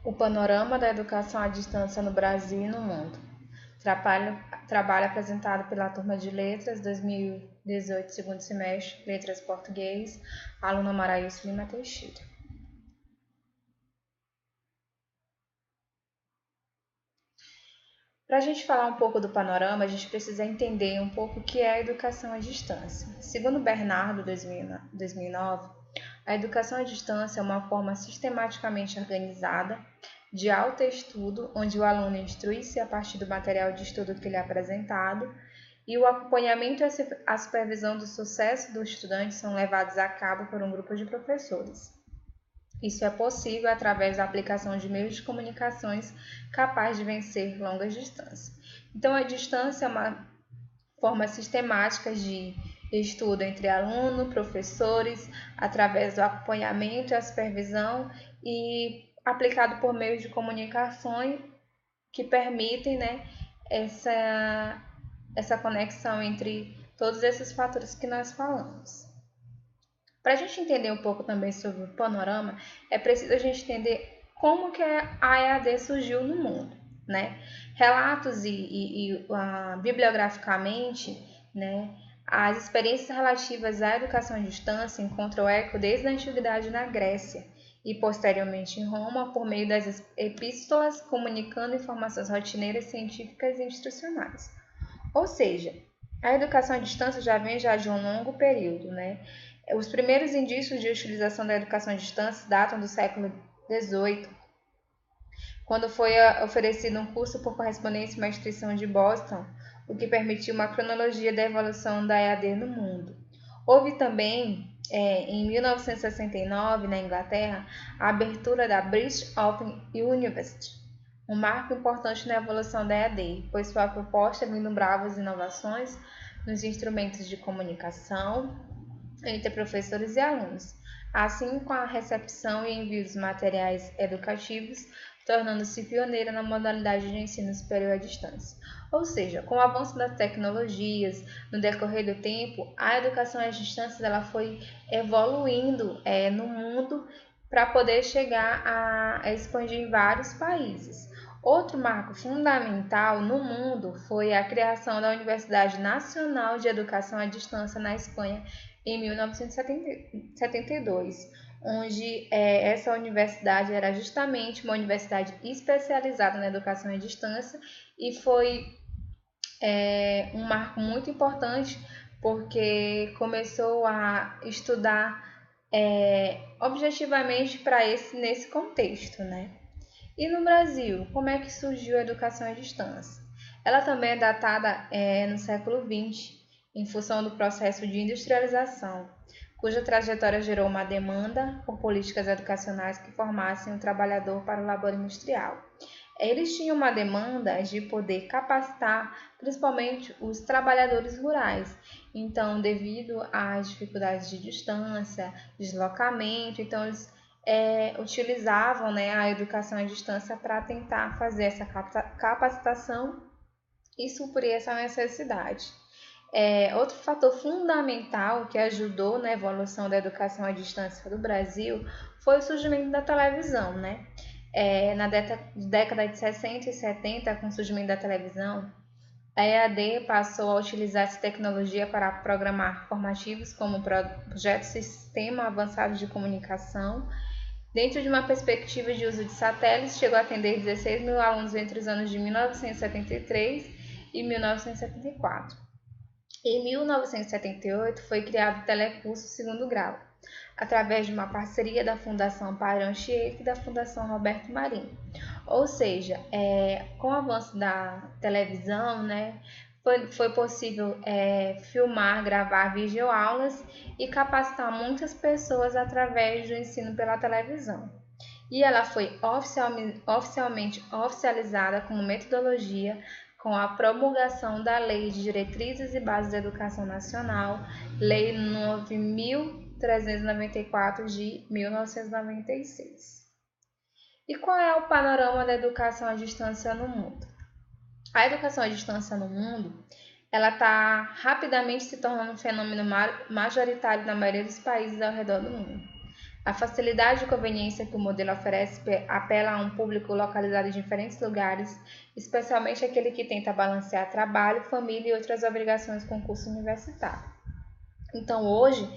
O panorama da educação à distância no Brasil e no mundo. Trabalho apresentado pela turma de Letras 2018, segundo semestre, Letras Português, aluna Maraílson Lima Teixeira. Para a gente falar um pouco do panorama, a gente precisa entender um pouco o que é a educação à distância. Segundo Bernardo, 2009, a educação à distância é uma forma sistematicamente organizada de autoestudo, onde o aluno instrui-se a partir do material de estudo que lhe é apresentado, e o acompanhamento e a supervisão do sucesso do estudante são levados a cabo por um grupo de professores. Isso é possível através da aplicação de meios de comunicações capazes de vencer longas distâncias. Então, a distância é uma forma sistemática de estudo entre aluno, professores, através do acompanhamento e a supervisão e aplicado por meios de comunicação que permitem, essa conexão entre todos esses fatores que nós falamos. Para a gente entender um pouco também sobre o panorama, é preciso a gente entender como que a EAD surgiu no mundo, né? Relatos bibliograficamente, né, as experiências relativas à educação à distância encontram eco desde a antiguidade na Grécia e posteriormente em Roma por meio das epístolas comunicando informações rotineiras, científicas e instrucionais. Ou seja, a educação à distância já vem de um longo período, né? Os primeiros indícios de utilização da educação à distância datam do século XVIII, quando foi oferecido um curso por correspondência e uma instituição de Boston, o que permitiu uma cronologia da evolução da EAD no mundo. Houve também, em 1969, na Inglaterra, a abertura da British Open University, um marco importante na evolução da EAD, pois sua proposta vislumbrava as inovações nos instrumentos de comunicação entre professores e alunos, assim com a recepção e envio dos materiais educativos, tornando-se pioneira na modalidade de ensino superior à distância. Ou seja, com o avanço das tecnologias, no decorrer do tempo, a educação à distância ela foi evoluindo no mundo para poder chegar a expandir em vários países. Outro marco fundamental no mundo foi a criação da Universidade Nacional de Educação à Distância na Espanha em 1972, onde essa universidade era justamente uma universidade especializada na educação à distância e foi um marco muito importante porque começou a estudar objetivamente nesse contexto, né? E no Brasil, como é que surgiu a educação à distância? Ela também é datada no século XX, em função do processo de industrialização, cuja trajetória gerou uma demanda por políticas educacionais que formassem o trabalhador para o labor industrial. Eles tinham uma demanda de poder capacitar principalmente os trabalhadores rurais. Então, devido às dificuldades de distância, deslocamento, então eles utilizavam a educação à distância para tentar fazer essa capacitação e suprir essa necessidade. Outro fator fundamental que ajudou na evolução da educação à distância do Brasil foi o surgimento da televisão, né? Na década de 60 e 70, com o surgimento da televisão, a EAD passou a utilizar essa tecnologia para programar formativos como o projeto Sistema Avançado de Comunicação. Dentro de uma perspectiva de uso de satélites, chegou a atender 16 mil alunos entre os anos de 1973 e 1974. Em 1978, foi criado o Telecurso Segundo Grau, através de uma parceria da Fundação Padre Anchieta e da Fundação Roberto Marinho. Ou seja, com o avanço da televisão, foi possível filmar, gravar videoaulas e capacitar muitas pessoas através do ensino pela televisão. E ela foi oficialmente oficializada como metodologia com a promulgação da Lei de Diretrizes e Bases da Educação Nacional, Lei 9.394 de 1996. E qual é o panorama da educação à distância no mundo? A educação à distância no mundo, ela está rapidamente se tornando um fenômeno majoritário na maioria dos países ao redor do mundo. A facilidade e conveniência que o modelo oferece apela a um público localizado em diferentes lugares, especialmente aquele que tenta balancear trabalho, família e outras obrigações com o curso universitário. Então, hoje,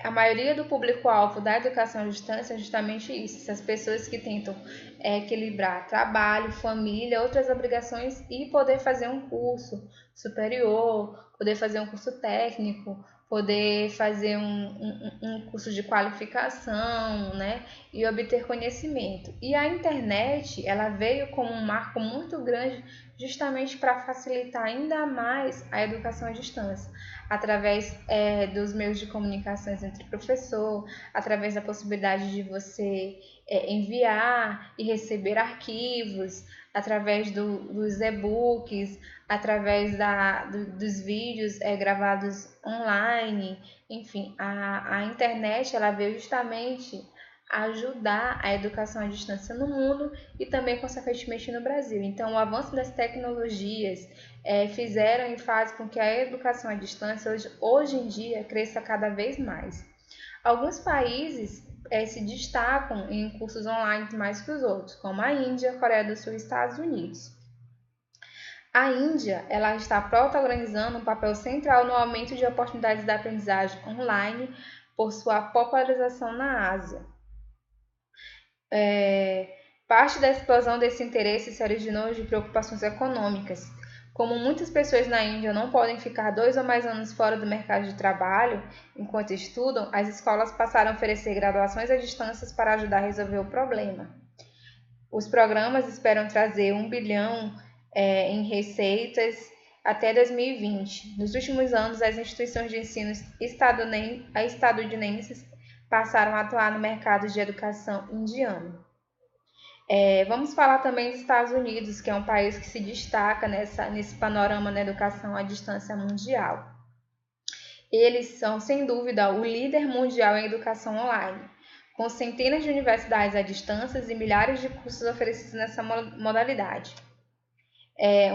a maioria do público-alvo da educação à distância é justamente isso, essas pessoas que tentam equilibrar trabalho, família, outras obrigações e poder fazer um curso superior, poder fazer um curso técnico, poder fazer um curso de qualificação, né, e obter conhecimento. E a internet, ela veio como um marco muito grande justamente para facilitar ainda mais a educação à distância, através dos meios de comunicações entre professor, através da possibilidade de você enviar e receber arquivos, através dos e-books, através dos vídeos gravados online, enfim, a internet ela veio justamente ajudar a educação à distância no mundo e também, consequentemente, no Brasil. Então, o avanço das tecnologias fizeram e fazem com que a educação à distância hoje em dia cresça cada vez mais. Alguns países se destacam em cursos online mais que os outros, como a Índia, Coreia do Sul e Estados Unidos. A Índia ela está protagonizando um papel central no aumento de oportunidades de aprendizagem online por sua popularização na Ásia. Parte da explosão desse interesse se originou de preocupações econômicas. Como muitas pessoas na Índia não podem ficar 2 ou mais anos fora do mercado de trabalho enquanto estudam, as escolas passaram a oferecer graduações à distância para ajudar a resolver o problema. Os programas esperam trazer 1 bilhão em receitas até 2020. Nos últimos anos, as instituições de ensino estadunidenses passaram a atuar no mercado de educação indiano. Vamos falar também dos Estados Unidos, que é um país que se destaca nesse panorama da educação à distância mundial. Eles são, sem dúvida, o líder mundial em educação online, com centenas de universidades à distância e milhares de cursos oferecidos nessa modalidade.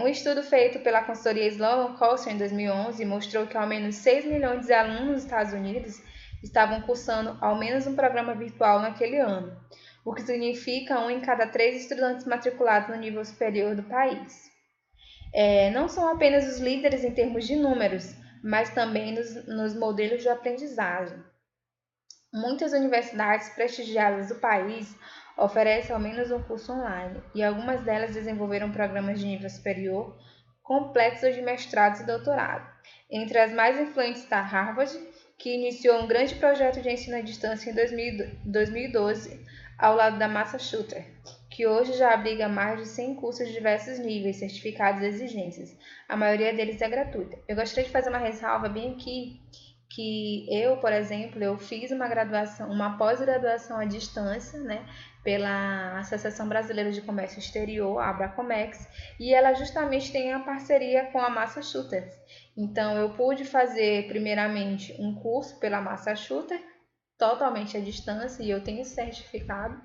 Um estudo feito pela consultoria Sloan Coster em 2011 mostrou que ao menos 6 milhões de alunos nos Estados Unidos estavam cursando ao menos um programa virtual naquele ano, o que significa 1 em cada 3 estudantes matriculados no nível superior do país. Não são apenas os líderes em termos de números, mas também nos modelos de aprendizagem. Muitas universidades prestigiadas do país oferecem ao menos um curso online, e algumas delas desenvolveram programas de nível superior complexos de mestrado e doutorado. Entre as mais influentes está Harvard, que iniciou um grande projeto de ensino à distância em 2012, ao lado da Massachusetts, que hoje já abriga mais de 100 cursos de diversos níveis, certificados e exigências. A maioria deles é gratuita. Eu gostaria de fazer uma ressalva bem aqui, que eu, por exemplo, eu fiz uma pós-graduação à distância, né, pela Associação Brasileira de Comércio Exterior, a Abracomex, e ela justamente tem a parceria com a Massachusetts. Então, eu pude fazer, primeiramente, um curso pela Massachusetts, totalmente à distância, e eu tenho certificado,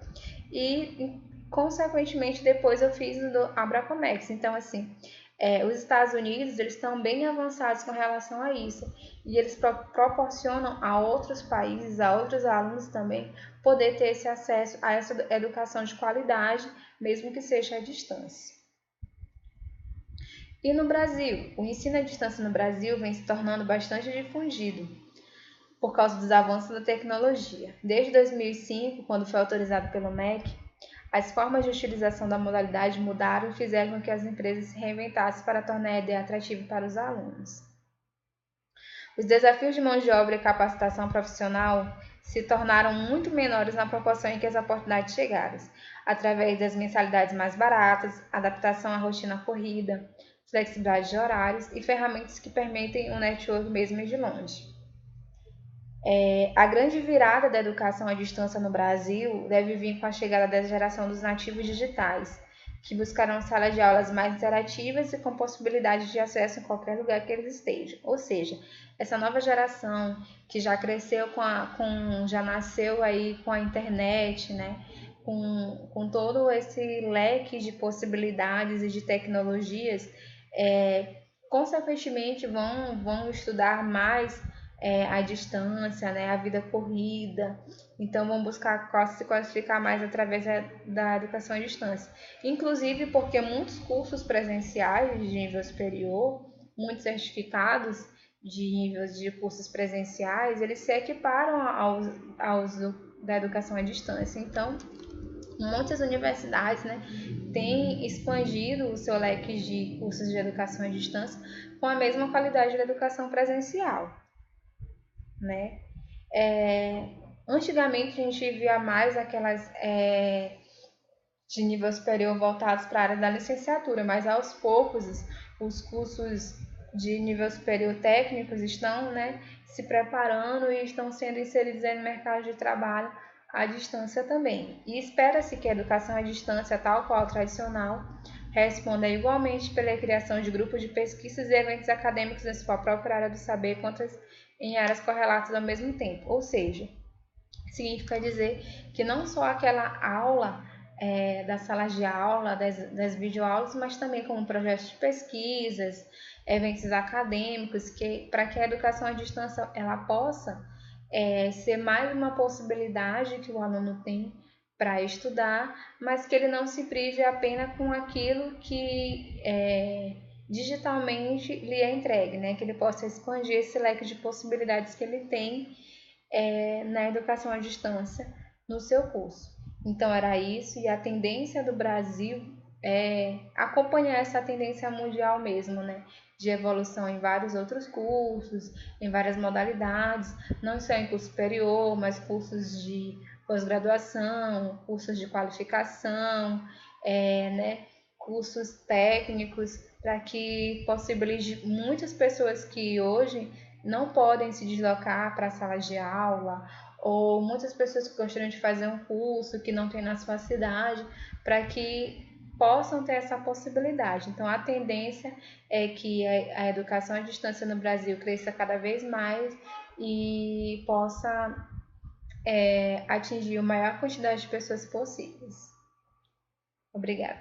e, consequentemente, depois eu fiz no Abracomex. Então, assim, os Estados Unidos eles estão bem avançados com relação a isso, e eles proporcionam a outros países, a outros alunos também, poder ter esse acesso a essa educação de qualidade, mesmo que seja à distância. E no Brasil? O ensino à distância no Brasil vem se tornando bastante difundido por causa dos avanços da tecnologia. Desde 2005, quando foi autorizado pelo MEC, as formas de utilização da modalidade mudaram e fizeram com que as empresas se reinventassem para tornar a ideia atrativa para os alunos. Os desafios de mão de obra e capacitação profissional se tornaram muito menores na proporção em que as oportunidades chegaram, através das mensalidades mais baratas, adaptação à rotina corrida, flexibilidade de horários e ferramentas que permitem um network mesmo de longe. A grande virada da educação à distância no Brasil deve vir com a chegada da geração dos nativos digitais, que buscarão salas de aulas mais interativas e com possibilidade de acesso em qualquer lugar que eles estejam. Ou seja, essa nova geração que já cresceu já nasceu aí com a internet, né? Com todo esse leque de possibilidades e de tecnologias, consequentemente vão estudar mais à distância, né, a vida corrida. Então, vão buscar se qualificar mais através da educação à distância. Inclusive porque muitos cursos presenciais de nível superior, muitos certificados de níveis de cursos presenciais, eles se equiparam aos da educação à distância. Então, muitas universidades, né, têm expandido o seu leque de cursos de educação à distância com a mesma qualidade da educação presencial, né? Antigamente a gente via mais aquelas de nível superior voltados para a área da licenciatura, mas aos poucos os cursos de nível superior técnicos estão, né, se preparando e estão sendo inseridos no mercado de trabalho à distância também. E espera-se que a educação à distância, tal qual a tradicional, responda igualmente pela criação de grupos de pesquisas e eventos acadêmicos em sua própria área do saber, quanto em áreas correlatas ao mesmo tempo. Ou seja, significa dizer que não só aquela aula das salas de aula, das videoaulas, mas também como projetos de pesquisas, eventos acadêmicos, para que a educação à distância ela possa ser mais uma possibilidade que o aluno tem para estudar, mas que ele não se prive apenas com aquilo que digitalmente lhe é entregue, né? Que ele possa expandir esse leque de possibilidades que ele tem na educação à distância no seu curso. Então era isso, e a tendência do Brasil é acompanhar essa tendência mundial mesmo, né? De evolução em vários outros cursos, em várias modalidades, não só em curso superior, mas cursos de pós-graduação, cursos de qualificação, né? Cursos técnicos, para que possibilite muitas pessoas que hoje não podem se deslocar para a sala de aula, ou muitas pessoas que gostariam de fazer um curso que não tem na sua cidade, para que possam ter essa possibilidade. Então, a tendência é que a educação à distância no Brasil cresça cada vez mais e possa atingir a maior quantidade de pessoas possíveis. Obrigada.